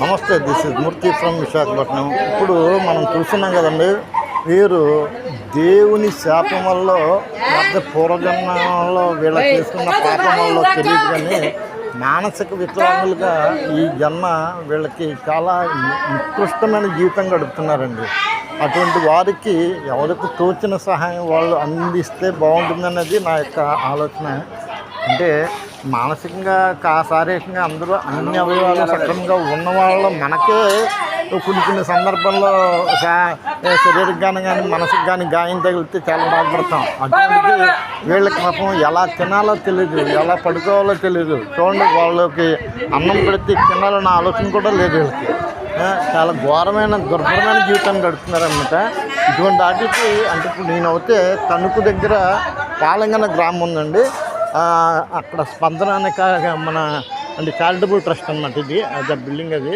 నమస్తే, this is Murthy from Visakhapatnam. ఇప్పుడు మనం చూస్తున్నాం కదండి, వీరు దేవుని శాపం వల్ల లేకపోతే పూర్వజన్మలో వీళ్ళ చేసుకున్న పాపం వల్ల తెలియదు, కానీ మానసిక వికలాంగులుగా ఈ జన్మ వీళ్ళకి చాలా నికృష్టమైన జీవితం గడుపుతున్నారండి. అటువంటి వారికి ఎవరికి తోచిన సహాయం వాళ్ళు అందిస్తే బాగుంటుందన్నది నా యొక్క ఆలోచన. అంటే మానసికంగా శారీరకంగా అందరూ అన్ని అవయవాలు సక్రమంగా ఉన్నవాళ్ళు మనకే కొన్ని సందర్భాల్లో శరీరం కానీ మనసుకు కానీ గాయం తగిలితే చాలా బాధపడతాం. అటువంటి వీళ్ళకి పాపం ఎలా తినాలో తెలియదు, ఎలా పడుకోవాలో తెలియదు. చూడండి, వాళ్ళకి అన్నం పెడితే తినాలన్న ఆలోచన కూడా లేదు వీళ్ళకి. చాలా ఘోరమైన దుర్భరమైన జీవితాన్ని గడుపుతున్నారన్నమాట. ఇటువంటి వాటికి అంటే ఇప్పుడు నేనైతే తణుకు దగ్గర పాలంగన గ్రామం ఉందండి, అక్కడ స్పందన అనే మన అంటే చారిటబుల్ ట్రస్ట్ అనమాట. ఇది అది బిల్డింగ్, అది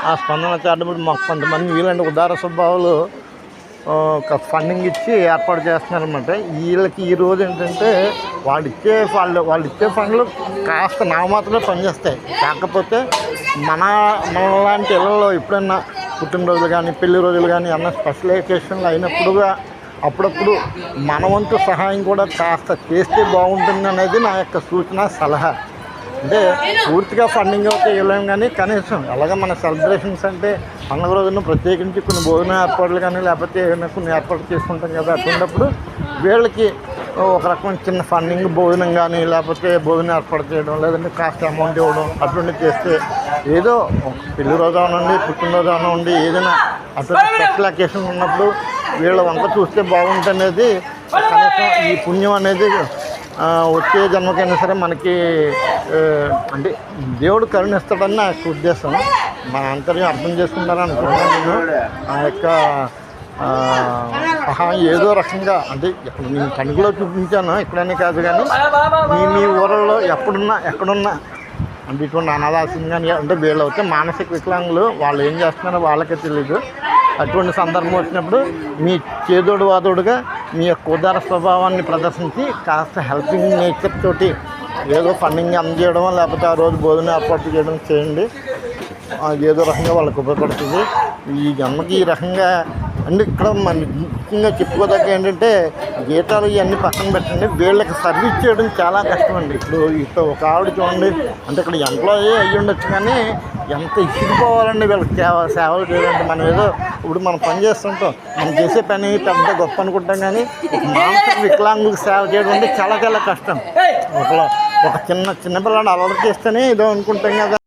ఆ స్పందన చారిటబుల్ మాకు కొంతమంది వీళ్ళంటే ఉదార స్వభావాలు ఒక ఫండింగ్ ఇచ్చి ఏర్పాటు చేస్తున్నారనమాట. వీళ్ళకి ఈరోజు ఏంటంటే వాళ్ళు ఇచ్చే ఫండ్లు కాస్త నామమాత్రమే పనిచేస్తాయి. కాకపోతే మనలాంటి ఇళ్ళలో ఎప్పుడైనా పుట్టినరోజులు కానీ పెళ్లి రోజులు కానీ అన్న స్పెషల్ అకేషన్లు అయినప్పుడుగా అప్పుడప్పుడు మన వంతు సహాయం కూడా కాస్త చేస్తే బాగుంటుంది అనేది నా యొక్క సూచన, సలహా. అంటే పూర్తిగా ఫండింగ్ అయితే ఇవ్వలేము, కానీ కనీసం అలాగే మన సెలబ్రేషన్స్ అంటే పండుగ రోజున ప్రత్యేకించి కొన్ని భోజన ఏర్పాట్లు కానీ లేకపోతే ఏమైనా కొన్ని ఏర్పాట్లు చేసుకుంటాం కదా. అటువంటిప్పుడు వీళ్ళకి ఒక రకమైన చిన్న ఫండింగ్ భోజనం కానీ లేకపోతే భోజనం ఏర్పాటు చేయడం, లేదంటే కాస్త అమౌంట్ ఇవ్వడం అటువంటివి చేస్తే ఏదో పెళ్లి రోజు అవనండి పుట్టినరోజు అవనండి ఏదైనా అటువంటి స్పెషల్ అకేషన్ ఉన్నప్పుడు వీళ్ళ వంక చూస్తే బాగుంటుంది. కనీసం ఈ పుణ్యం అనేది వచ్చే జన్మకైనా సరే మనకి అంటే దేవుడు కరుణిస్తాడని నా యొక్క ఉద్దేశం. మన అంతర్యం అర్థం చేసుకుంటారని అనుకుంటున్నాను నేను. ఆ యొక్క సహాయం ఏదో రకంగా అంటే ఇప్పుడు నేను కనుగలో చూపించాను, ఎక్కడనే కాదు, కానీ మీ ఊళ్ళలో ఎక్కడున్నా అంటే ఇటువంటి అనాథాశ్రమం కానీ అంటే వీళ్ళు అయితే మానసిక వికలాంగులు, వాళ్ళు ఏం చేస్తున్నారో వాళ్ళకే తెలియదు. అటువంటి సందర్భం వచ్చినప్పుడు మీ చేదోడు వాదోడుగా మీ యొక్క ఉదార స్వభావాన్ని ప్రదర్శించి కాస్త హెల్పింగ్ నేచర్ తోటి ఏదో ఫండింగ్ అందజేయడం లేకపోతే ఆ రోజు భోజనం ఏర్పాటు చేయడం చేయండి. ఏదో రకంగా వాళ్ళకి ఉపయోగపడుతుంది. ఈ జన్మకి ఈ రకంగా అంటే ఇక్కడ మన ముఖ్యంగా చెప్పుకోదగ్గ ఏంటంటే గీతాలు ఇవన్నీ పక్కన పెట్టండి, వీళ్ళకి సర్వీస్ చేయడం చాలా కష్టం అండి. ఇప్పుడు ఒక ఆవిడ చూడండి, అంటే ఇక్కడ ఎంప్లాయీ అయ్యి ఉండొచ్చు, కానీ ఎంత ఇచ్చిపోవాలండి వీళ్ళకి సేవలు చేయాలంటే. మనం ఏదో ఇప్పుడు మనం పని చేస్తుంటాం, మనం చేసే పని పెద్ద గొప్ప అనుకుంటాం, కానీ మానసిక వికలాంగులకు సేవ చేయడం అంటే చాలా చాలా కష్టం. ఒక చిన్నపిల్లాడు అలవాటు చేస్తేనే ఏదో అనుకుంటాం కదా.